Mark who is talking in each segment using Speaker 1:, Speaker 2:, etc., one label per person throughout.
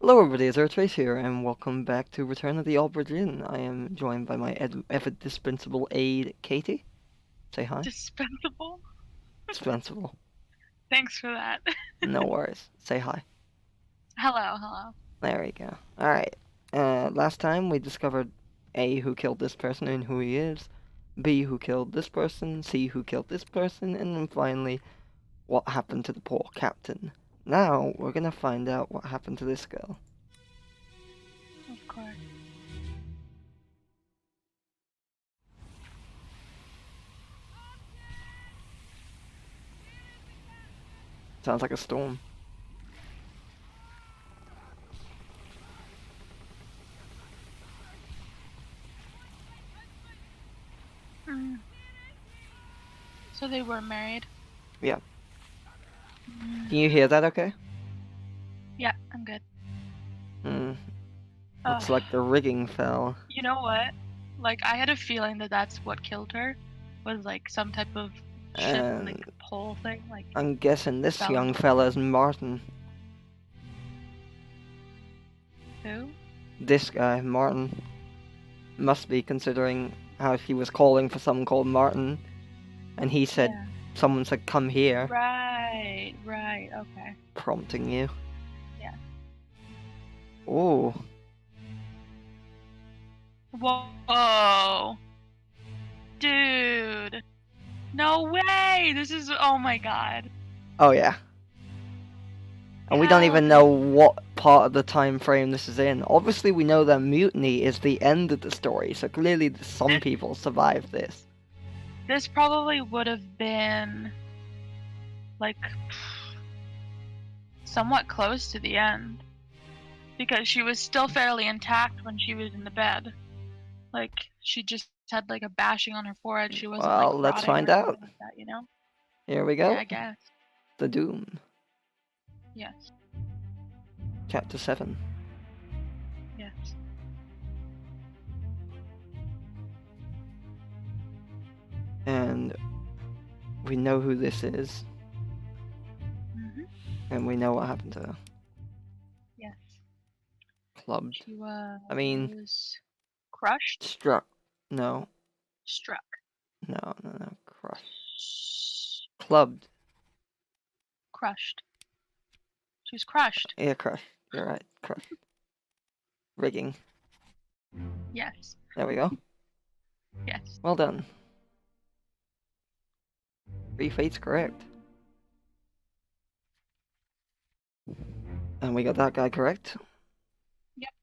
Speaker 1: Hello everybody, it's Earthtrace here, and welcome back to Return of the Aldbridge Inn. I am joined by my ever dispensable aide, Katie. Say hi.
Speaker 2: Dispensable?
Speaker 1: Dispensable.
Speaker 2: Thanks for that.
Speaker 1: No worries. Say hi.
Speaker 2: Hello, hello.
Speaker 1: There we go. Alright. Last time we discovered A, who killed this person and who he is, B, who killed this person, C, who killed this person, and then finally, what happened to the poor captain. Now, we're gonna find out what happened to this girl.
Speaker 2: Of course.
Speaker 1: Sounds like a storm.
Speaker 2: Mm. So they were married?
Speaker 1: Yeah.
Speaker 2: Mm.
Speaker 1: Can you hear that okay?
Speaker 2: Yeah, I'm good.
Speaker 1: Looks like the rigging fell.
Speaker 2: You know what? Like, I had a feeling that that's what killed her. Was like some type of ship, like pole thing. Like,
Speaker 1: I'm guessing this
Speaker 2: fell
Speaker 1: young
Speaker 2: into-
Speaker 1: fella's Martin.
Speaker 2: Who?
Speaker 1: This guy, Martin. Must be, considering how she was calling for someone called Martin. And he said,
Speaker 2: Yeah.
Speaker 1: someone said, come here.
Speaker 2: Right, okay.
Speaker 1: Prompting you.
Speaker 2: Yeah.
Speaker 1: Ooh.
Speaker 2: Whoa. Dude. No way! This is, oh my god.
Speaker 1: Oh yeah. And we don't even know what part of the time frame this is in. Obviously we know that mutiny is the end of the story, so clearly some people survived this.
Speaker 2: This probably would have been, like, somewhat close to the end. Because she was still fairly intact when she was in the bed. Like, she just had, like, a bashing on her forehead. She wasn't,
Speaker 1: Well,
Speaker 2: like,
Speaker 1: let's
Speaker 2: rotting
Speaker 1: find
Speaker 2: or
Speaker 1: out.
Speaker 2: anything like that, you know?
Speaker 1: Here we go.
Speaker 2: Yeah, I guess.
Speaker 1: The Doom.
Speaker 2: Yes.
Speaker 1: Chapter 7.
Speaker 2: Yes.
Speaker 1: And we know who this is.
Speaker 2: Mm-hmm.
Speaker 1: And we know what happened to her.
Speaker 2: Yes.
Speaker 1: Clubbed.
Speaker 2: She was...
Speaker 1: I mean...
Speaker 2: crushed?
Speaker 1: Struck. No.
Speaker 2: Struck.
Speaker 1: No. Crushed. Clubbed.
Speaker 2: Crushed. She was crushed.
Speaker 1: Yeah, crushed. You're right. Crushed. Rigging.
Speaker 2: Yes.
Speaker 1: There we go.
Speaker 2: Yes.
Speaker 1: Well done. 3 fates correct. And we got that guy correct.
Speaker 2: Yep.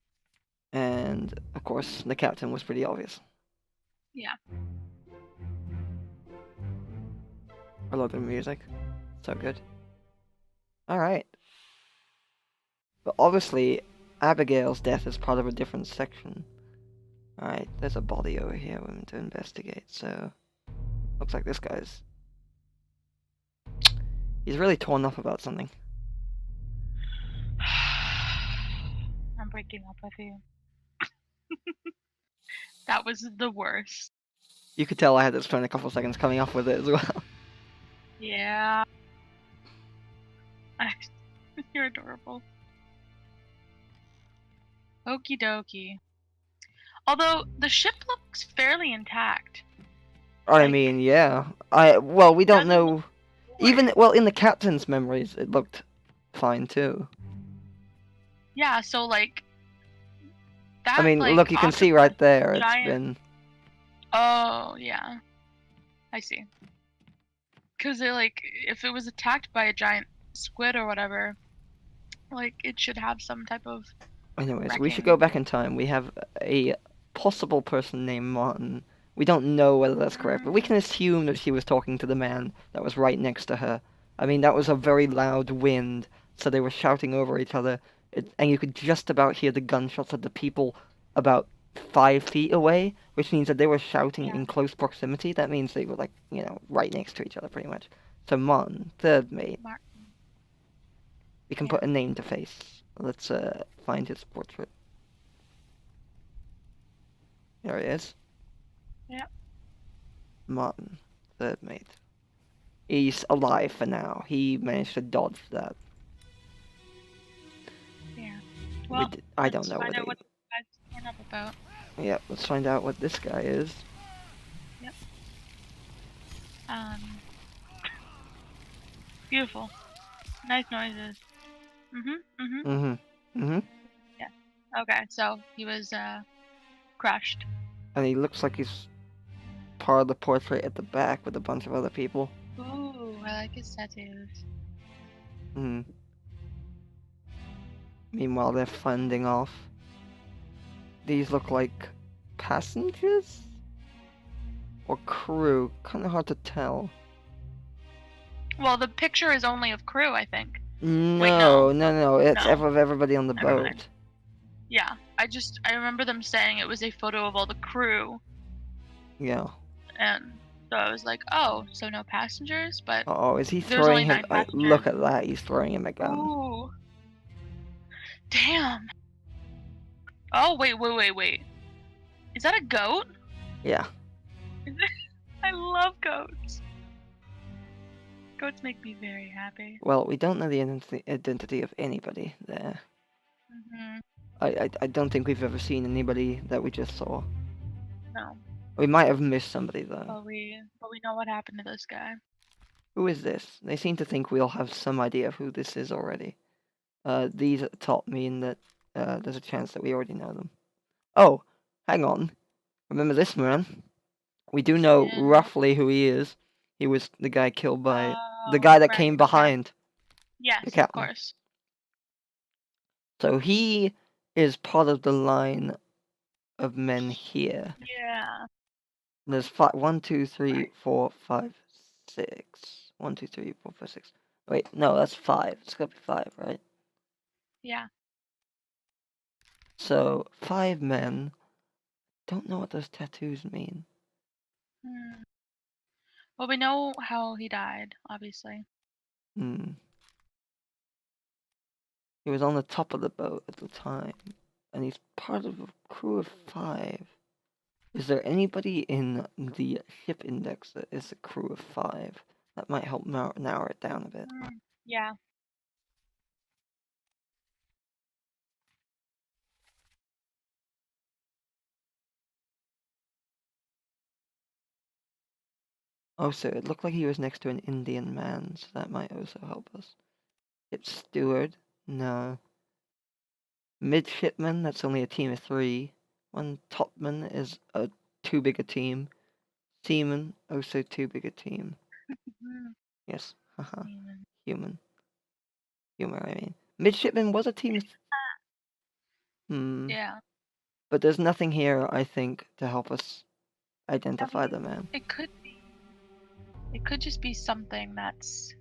Speaker 1: And, of course, the captain was pretty obvious.
Speaker 2: Yeah.
Speaker 1: I love the music. So good. Alright. But obviously, Abigail's death is part of a different section. Alright, there's a body over here we need to investigate, so... Looks like this guy's... He's really torn up about something.
Speaker 2: I'm breaking up with you. That was the worst.
Speaker 1: You could tell I had to spend a couple seconds coming up with it as well.
Speaker 2: Yeah. You're adorable. Okie dokie. Although, the ship looks fairly intact.
Speaker 1: I mean, yeah. Well, we don't know... Even, well, in the captain's memories, it looked fine, too.
Speaker 2: Yeah, so, like... That,
Speaker 1: I mean,
Speaker 2: like,
Speaker 1: look, you can see right there, it's been...
Speaker 2: Oh, yeah. I see. Because, like, if it was attacked by a giant squid or whatever, like, it should have some type of...
Speaker 1: Anyways, we should go back in time. We have a possible person named Martin. We don't know whether that's correct, but we can assume that she was talking to the man that was right next to her. I mean, that was a very loud wind, so they were shouting over each other, and you could just about hear the gunshots of the people about 5 feet away, which means that they were shouting in close proximity. That means they were, like, you know, right next to each other, pretty much. So Martin, third mate. We can put a name to face. Let's find his portrait. There he is.
Speaker 2: Yep.
Speaker 1: Martin, third mate. He's alive for now. He managed to dodge that.
Speaker 2: Yeah. Well,
Speaker 1: I don't
Speaker 2: let's
Speaker 1: know
Speaker 2: find
Speaker 1: what
Speaker 2: out
Speaker 1: he.
Speaker 2: what the guy's torn up about.
Speaker 1: Yeah, let's find out what this guy is.
Speaker 2: Yep. Beautiful. Nice noises.
Speaker 1: Mm-hmm.
Speaker 2: Yeah. Okay, so he was crushed.
Speaker 1: And he looks like he's part of the portrait at the back with a bunch of other people.
Speaker 2: Ooh, I like his tattoos.
Speaker 1: Hmm. Meanwhile, they're funding off. These look like passengers? Or crew? Kind of hard to tell.
Speaker 2: Well, the picture is only of crew, I think.
Speaker 1: No, no. It's
Speaker 2: No.
Speaker 1: of everybody on the
Speaker 2: Never
Speaker 1: boat.
Speaker 2: mind. Yeah, I remember them saying it was a photo of all the crew,
Speaker 1: Yeah.
Speaker 2: and so I was like, oh, so no passengers, but
Speaker 1: Oh, is he
Speaker 2: there's only
Speaker 1: throwing him?
Speaker 2: 9 passengers.
Speaker 1: Look at that. He's throwing him a gun.
Speaker 2: Ooh. Damn. Oh, wait. Is that a goat?
Speaker 1: Yeah.
Speaker 2: I love goats. Goats make me very happy.
Speaker 1: Well, we don't know the identity of anybody there.
Speaker 2: Mm-hmm.
Speaker 1: I don't think we've ever seen anybody that we just saw.
Speaker 2: No.
Speaker 1: We might have missed somebody though.
Speaker 2: But we know what happened to this guy.
Speaker 1: Who is this? They seem to think we'll have some idea of who this is already. These at the top mean that there's a chance that we already know them. Oh, hang on. Remember this man? We do know
Speaker 2: Yeah.
Speaker 1: roughly who he is. He was the guy killed by the
Speaker 2: Oh,
Speaker 1: guy that
Speaker 2: right,
Speaker 1: came
Speaker 2: okay.
Speaker 1: behind.
Speaker 2: Yes,
Speaker 1: the
Speaker 2: of
Speaker 1: captain.
Speaker 2: course.
Speaker 1: So he is part of the line of men here.
Speaker 2: Yeah.
Speaker 1: There's 1, 2, 3, 4, 5, 6. 1, 2, 3, 4, 5, 6. Wait, no, that's 5. It's gotta be 5, right?
Speaker 2: Yeah.
Speaker 1: So 5 men. Don't know what those tattoos mean.
Speaker 2: Well, we know how he died, obviously.
Speaker 1: Hmm. He was on the top of the boat at the time, and he's part of a crew of 5. Is there anybody in the ship index that is a crew of 5? That might help narrow it down a bit.
Speaker 2: Yeah.
Speaker 1: Oh, so it looked like he was next to an Indian man, so that might also help us. It's steward? No. Midshipman? That's only a team of 3. 1 topman is too big a team. Seaman? Also too big a team. Yes. Haha. Human. Humor, I mean. Midshipman was a team of...
Speaker 2: Yeah.
Speaker 1: But there's nothing here, I think, to help us identify the man.
Speaker 2: It could be. It could just be something that's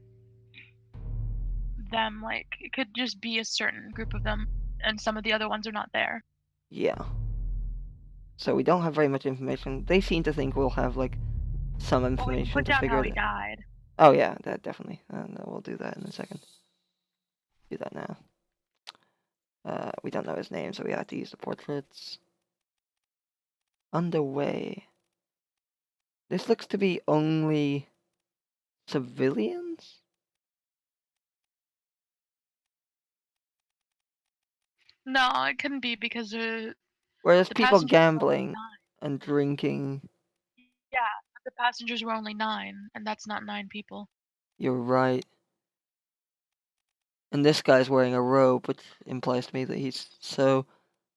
Speaker 2: them, like, it could just be a certain group of them, and some of the other ones are not there.
Speaker 1: Yeah. So we don't have very much information. They seem to think we'll have, like, some
Speaker 2: Well, we
Speaker 1: information
Speaker 2: can put
Speaker 1: to
Speaker 2: down
Speaker 1: figure
Speaker 2: how
Speaker 1: it
Speaker 2: he
Speaker 1: out.
Speaker 2: died.
Speaker 1: Oh yeah, that definitely. We'll do that in a second. Do that now. We don't know his name, so we have to use the portraits. Underway. This looks to be only civilians?
Speaker 2: No, it couldn't be because
Speaker 1: Whereas
Speaker 2: the
Speaker 1: people
Speaker 2: passengers were
Speaker 1: gambling
Speaker 2: only 9.
Speaker 1: and drinking.
Speaker 2: Yeah, but the passengers were only 9, and that's not 9 people.
Speaker 1: You're right. And this guy's wearing a robe, which implies to me that he's so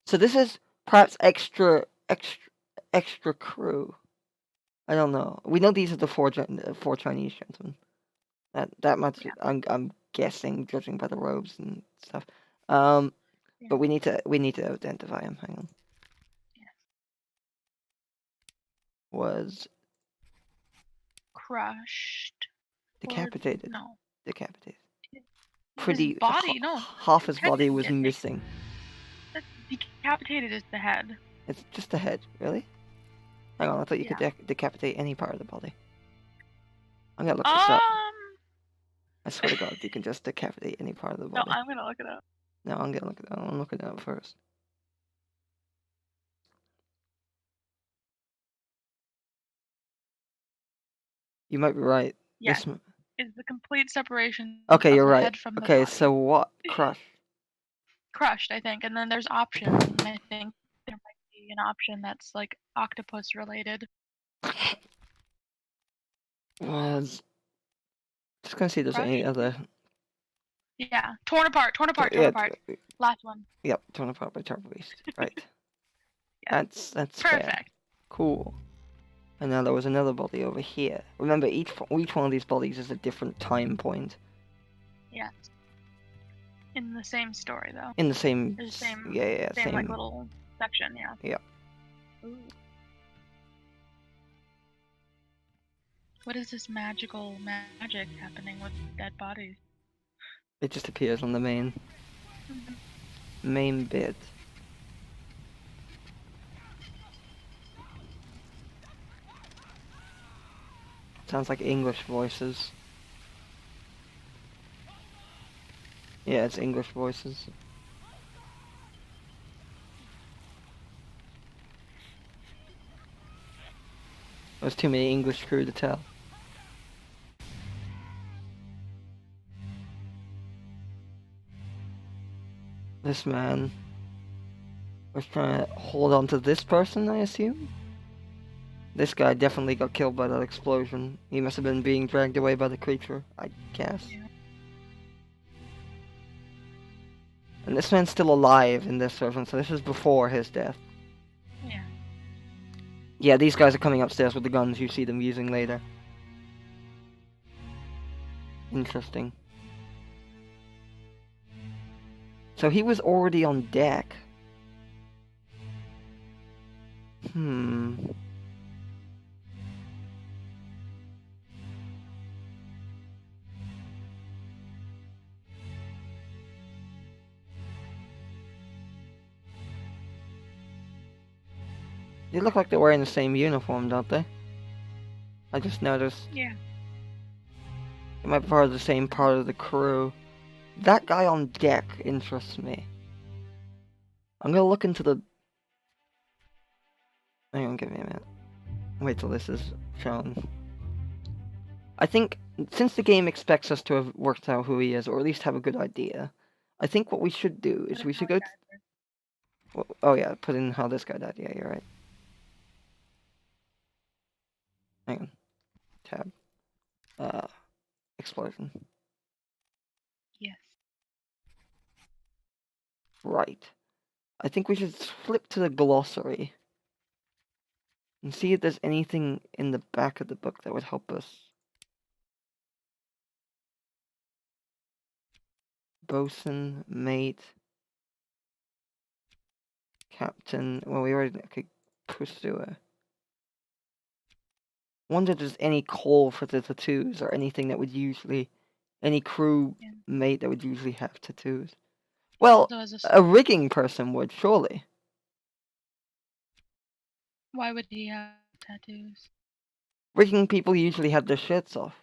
Speaker 1: this is perhaps extra crew. I don't know. We know these are the four Chinese gentlemen. That much.
Speaker 2: Yeah.
Speaker 1: I'm guessing, judging by the robes and stuff.
Speaker 2: Yeah.
Speaker 1: But we need to identify him. Hang on.
Speaker 2: Yes.
Speaker 1: Was
Speaker 2: crushed.
Speaker 1: decapitated.
Speaker 2: No.
Speaker 1: Decapitated.
Speaker 2: His body, no.
Speaker 1: Half his
Speaker 2: head
Speaker 1: body
Speaker 2: didn't
Speaker 1: was
Speaker 2: get
Speaker 1: missing.
Speaker 2: Decapitated is the head.
Speaker 1: It's just the head, really? Hang on, I thought you could decapitate any part of the body. I'm gonna look this up. I swear to God, you can just decapitate any part of the body.
Speaker 2: No, I'm gonna look it up.
Speaker 1: No, I'm gonna look it up. I'm looking it up first. You might be right.
Speaker 2: Yes. Is the complete separation
Speaker 1: Okay,
Speaker 2: of
Speaker 1: you're
Speaker 2: the
Speaker 1: right.
Speaker 2: head from the
Speaker 1: Okay,
Speaker 2: body.
Speaker 1: so what? Crush.
Speaker 2: crushed, I think, and then there's options, and I think there might be an option that's like octopus related.
Speaker 1: Was just gonna see if there's any
Speaker 2: Crushed?
Speaker 1: other.
Speaker 2: Yeah, torn apart, torn apart, torn
Speaker 1: Yeah,
Speaker 2: apart. Last one.
Speaker 1: yep, torn apart by Turbo Beast. Right.
Speaker 2: Yeah.
Speaker 1: That's fair.
Speaker 2: Perfect.
Speaker 1: Cool. And now there was another body over here. Remember, each one of these bodies is a different time point.
Speaker 2: Yes. In the same story, though.
Speaker 1: In the same.
Speaker 2: The same.
Speaker 1: Yeah,
Speaker 2: Same like little section. Yeah.
Speaker 1: Yeah.
Speaker 2: Ooh. What is this magical magic happening with dead bodies?
Speaker 1: It just appears on the main bit. Sounds like English voices. Yeah, it's English voices. There's too many English crew to tell. This man was trying to hold on to this person, I assume? This guy definitely got killed by that explosion. He must have been being dragged away by the creature, I guess.
Speaker 2: Yeah.
Speaker 1: And this man's still alive in this version, so this is before his death.
Speaker 2: Yeah.
Speaker 1: Yeah, these guys are coming upstairs with the guns you see them using later. Interesting. So he was already on deck. They look like they're wearing the same uniform, don't they? I just noticed.
Speaker 2: Yeah.
Speaker 1: They might be part of the same part of the crew. That guy on deck interests me. I'm gonna look into the... Hang on, give me a minute. Wait till this is shown. I think, since the game expects us to have worked out who he is, or at least have a good idea, I think what we should do is we should go... Oh yeah, put in how this guy died. Yeah, you're right. Hang on. Tab. Explosion.
Speaker 2: Yes.
Speaker 1: Right. I think we should flip to the glossary and see if there's anything in the back of the book that would help us. Bosun, mate, captain. Well, we already... Okay, pursuer. Wonder if there's any call for the tattoos or anything that would usually... Any crew mate that would usually have tattoos. Well, a rigging person would, surely.
Speaker 2: Why would he have tattoos?
Speaker 1: Rigging people usually have their shirts off.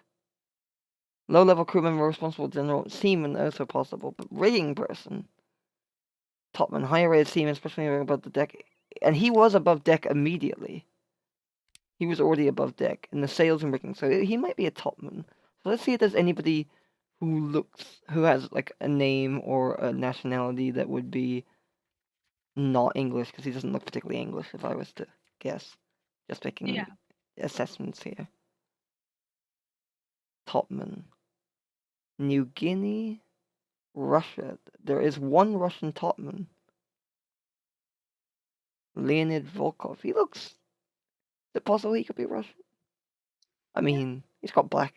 Speaker 1: Low-level crew member responsible general seaman also possible, but rigging person. Topman, higher rated seaman, especially above the deck. And he was above deck immediately. He was already above deck in the sails and rigging, so he might be a topman. So let's see if there's anybody who has like a name or a nationality that would be not English, because he doesn't look particularly English if I was to guess. Just making assessments here. Topman. New Guinea, Russia. There is one Russian topman. Leonid Volkov. He looks... Is it possible he could be Russian? I mean, he's got black.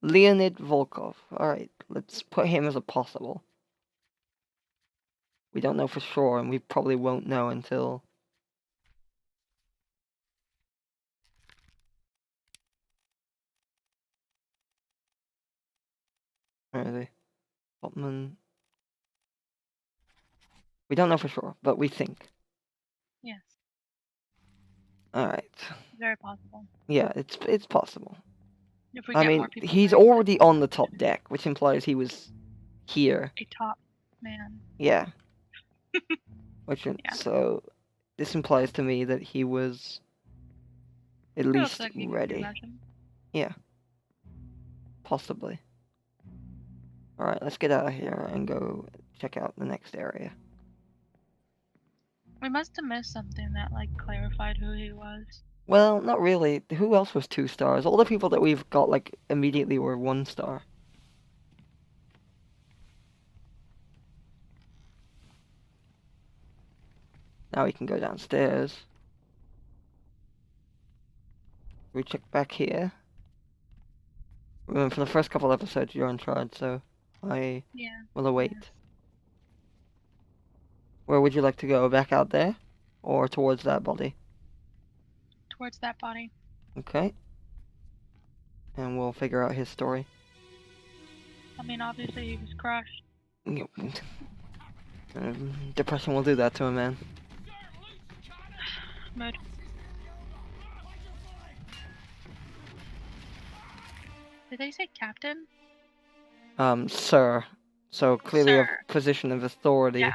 Speaker 1: Leonid Volkov. Alright, let's put him as a possible. We don't know for sure, and we probably won't know until... Where are they? Topman. We don't know for sure, but we think.
Speaker 2: Yes.
Speaker 1: Alright.
Speaker 2: Very possible.
Speaker 1: Yeah, it's possible.
Speaker 2: If we
Speaker 1: I
Speaker 2: get
Speaker 1: mean,
Speaker 2: more people
Speaker 1: he's
Speaker 2: there,
Speaker 1: already on the top deck, which implies he was here.
Speaker 2: a top man.
Speaker 1: Yeah. So, this implies to me that he was at least
Speaker 2: Like
Speaker 1: ready. Yeah. Possibly. Alright, let's get out of here and go check out the next area.
Speaker 2: We must have missed something that like clarified who he was.
Speaker 1: Well, not really. Who else was 2 stars? All the people that we've got, like, immediately were 1 star. Now we can go downstairs. We check back here. Remember, for the first couple episodes, you're in charge, so I
Speaker 2: Yeah.
Speaker 1: will await. Where would you like to go? Back out there? Or towards that body?
Speaker 2: Towards that body.
Speaker 1: Okay. And we'll figure out his story.
Speaker 2: I mean, obviously he was crushed.
Speaker 1: Depression will do that to a man.
Speaker 2: Mood. Did they say captain?
Speaker 1: Sir. So clearly
Speaker 2: Sir.
Speaker 1: a position of authority.
Speaker 2: Yeah.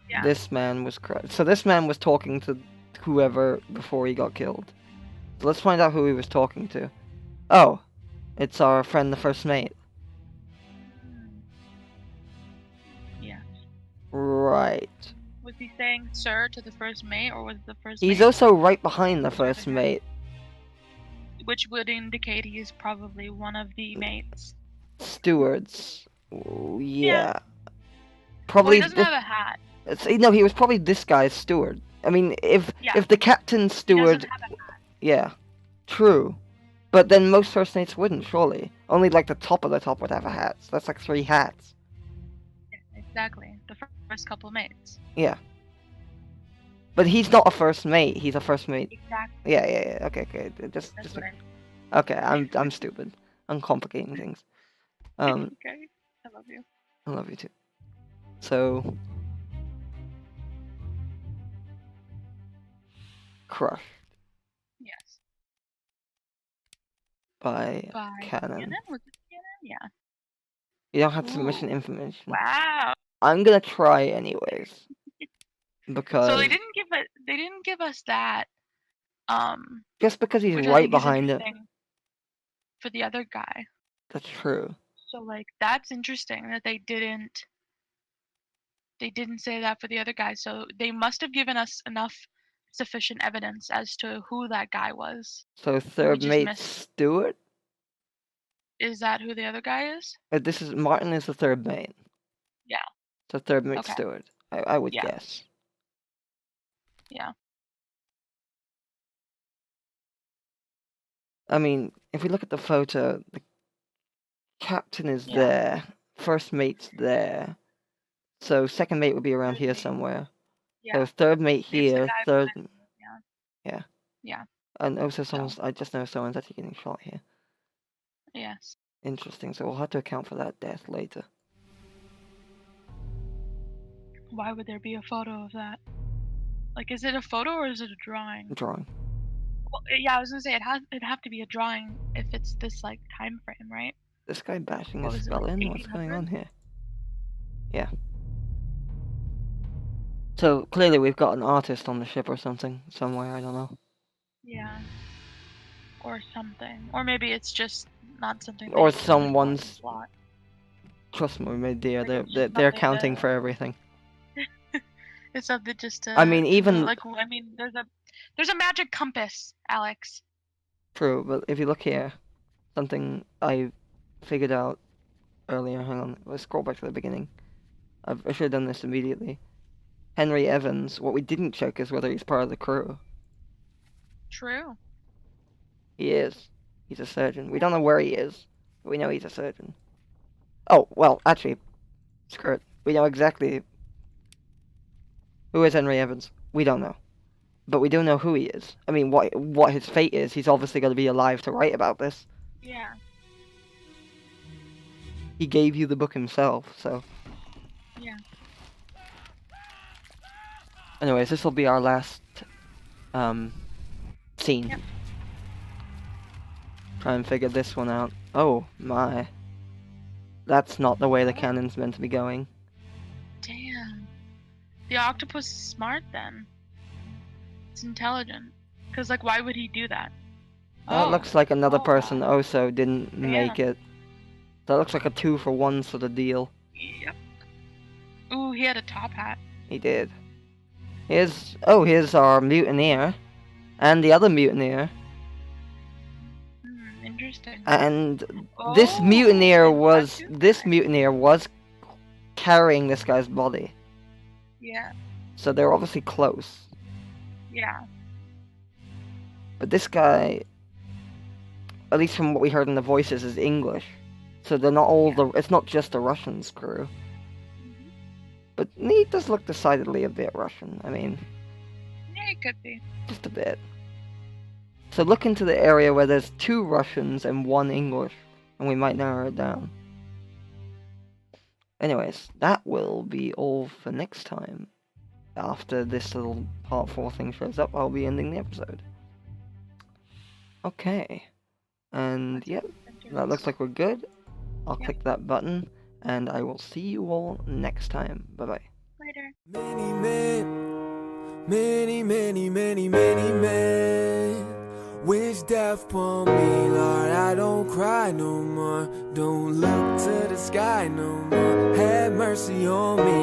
Speaker 2: Yeah.
Speaker 1: This man was so this man was talking to whoever before he got killed. So let's find out who he was talking to. Oh, it's our friend the first mate.
Speaker 2: Yeah.
Speaker 1: Right.
Speaker 2: Was he saying sir to the first mate, or was the first
Speaker 1: He's
Speaker 2: mate?
Speaker 1: also right behind the first mate.
Speaker 2: Which would indicate he is probably one of the mates.
Speaker 1: Stewards. Ooh, yeah.
Speaker 2: Yeah. Well,
Speaker 1: Probably.
Speaker 2: he doesn't have a hat.
Speaker 1: No, he was probably this guy's steward. I mean, if
Speaker 2: Yeah.
Speaker 1: the captain's
Speaker 2: He
Speaker 1: steward,
Speaker 2: doesn't have a hat.
Speaker 1: yeah, true. But then most first mates wouldn't, surely. Only like the top of the top would have a hat. So that's like 3 hats.
Speaker 2: Yeah, exactly. The first couple mates.
Speaker 1: Yeah. But he's not a first mate. He's a first mate.
Speaker 2: Exactly.
Speaker 1: Yeah. Okay.
Speaker 2: That's
Speaker 1: Just
Speaker 2: what I mean.
Speaker 1: okay. I'm stupid. I'm complicating things.
Speaker 2: Okay. I love you.
Speaker 1: I love you too. So, crushed
Speaker 2: Yes.
Speaker 1: by
Speaker 2: By
Speaker 1: Cannon.
Speaker 2: Was it Cannon? Yeah.
Speaker 1: You don't have submission
Speaker 2: Ooh.
Speaker 1: information.
Speaker 2: Wow.
Speaker 1: I'm gonna try anyways. Because
Speaker 2: So they didn't give us that.
Speaker 1: just because he's
Speaker 2: Which I
Speaker 1: right
Speaker 2: think is
Speaker 1: behind it.
Speaker 2: interesting for the other guy.
Speaker 1: That's true.
Speaker 2: So like that's interesting that they didn't say that for the other guy. So they must have given us enough sufficient evidence as to who that guy was.
Speaker 1: So third
Speaker 2: just
Speaker 1: mate
Speaker 2: missed.
Speaker 1: Stewart.
Speaker 2: Is that who the other guy is?
Speaker 1: This is Martin is the third mate.
Speaker 2: Yeah.
Speaker 1: So third mate
Speaker 2: Okay.
Speaker 1: Stewart. I would
Speaker 2: Yeah.
Speaker 1: guess.
Speaker 2: Yeah.
Speaker 1: I mean, if we look at the photo, the captain is
Speaker 2: Yeah.
Speaker 1: there. First mate's there. So second mate would be around
Speaker 2: Third
Speaker 1: here
Speaker 2: mate.
Speaker 1: somewhere.
Speaker 2: Yeah.
Speaker 1: So third mate
Speaker 2: It's the
Speaker 1: here.
Speaker 2: guy
Speaker 1: Third.
Speaker 2: behind you, yeah.
Speaker 1: Yeah.
Speaker 2: Yeah.
Speaker 1: And also I just know someone's actually getting shot here.
Speaker 2: Yes.
Speaker 1: Interesting. So we'll have to account for that death later.
Speaker 2: Why would there be a photo of that? Like, is it a photo or is it a drawing?
Speaker 1: Drawing.
Speaker 2: Well, yeah, I was gonna say it'd have to be a drawing if it's this like time frame, right?
Speaker 1: This guy bashing
Speaker 2: What
Speaker 1: his
Speaker 2: was it,
Speaker 1: skull
Speaker 2: like
Speaker 1: in? What's going on
Speaker 2: 1800?
Speaker 1: here? Yeah. So clearly we've got an artist on the ship or something somewhere. I don't know.
Speaker 2: Yeah. Or something, or maybe it's just not something.
Speaker 1: Or
Speaker 2: they put in the
Speaker 1: someone's-
Speaker 2: plot.
Speaker 1: Trust me, my dear.
Speaker 2: Like,
Speaker 1: They're
Speaker 2: it's
Speaker 1: they're,
Speaker 2: just
Speaker 1: they're
Speaker 2: something
Speaker 1: accounting
Speaker 2: to-
Speaker 1: for everything.
Speaker 2: It's something just to.
Speaker 1: I mean, even-
Speaker 2: like I mean, there's a magic compass, Alex.
Speaker 1: True, but if you look here, something I figured out earlier. Hang on, let's scroll back to the beginning. I should have done this immediately. Henry Evans. What we didn't check is whether he's part of the crew.
Speaker 2: True.
Speaker 1: He is. He's a surgeon. We don't know where he is, but we know he's a surgeon. Oh, well, actually, screw it. We know exactly who is Henry Evans. We don't know. But we do know who he is. I mean, what his fate is. He's obviously going to be alive to write about this.
Speaker 2: Yeah.
Speaker 1: He gave you the book himself, so...
Speaker 2: Yeah.
Speaker 1: Anyways, this will be our last, scene.
Speaker 2: Yep.
Speaker 1: Try and figure this one out. Oh, my. That's not the way the cannon's meant to be going.
Speaker 2: Damn. The octopus is smart then. It's intelligent. Cause like, why would he do that?
Speaker 1: That looks like another
Speaker 2: Oh.
Speaker 1: person also didn't
Speaker 2: Damn.
Speaker 1: make it. That looks like a 2-for-1 sort of deal.
Speaker 2: Yep. Ooh, he had a top hat.
Speaker 1: He did. Here's our mutineer, and the other mutineer,
Speaker 2: Interesting.
Speaker 1: and this
Speaker 2: Oh,
Speaker 1: mutineer
Speaker 2: they
Speaker 1: was
Speaker 2: tattooed
Speaker 1: carrying this guy's body.
Speaker 2: Yeah,
Speaker 1: So they're obviously close.
Speaker 2: yeah.
Speaker 1: But this guy, at least from what we heard in the voices, is English. So they're not all it's not just the Russians' crew.
Speaker 2: Mhm.
Speaker 1: But he does look decidedly a bit Russian. I mean,
Speaker 2: Yeah, it could be.
Speaker 1: just a bit. So look into the area where there's 2 Russians and 1 English, and we might narrow it down. Anyways, that will be all for next time. After this little part 4 thing shows up, I'll be ending the episode. Okay. And yep, that looks like we're good. I'll click that button, and I will see you all next time. Bye-bye.
Speaker 2: Later.
Speaker 3: Many men, many men wish death upon me, Lord. I don't cry no more, don't look to the sky no more. Have mercy on me.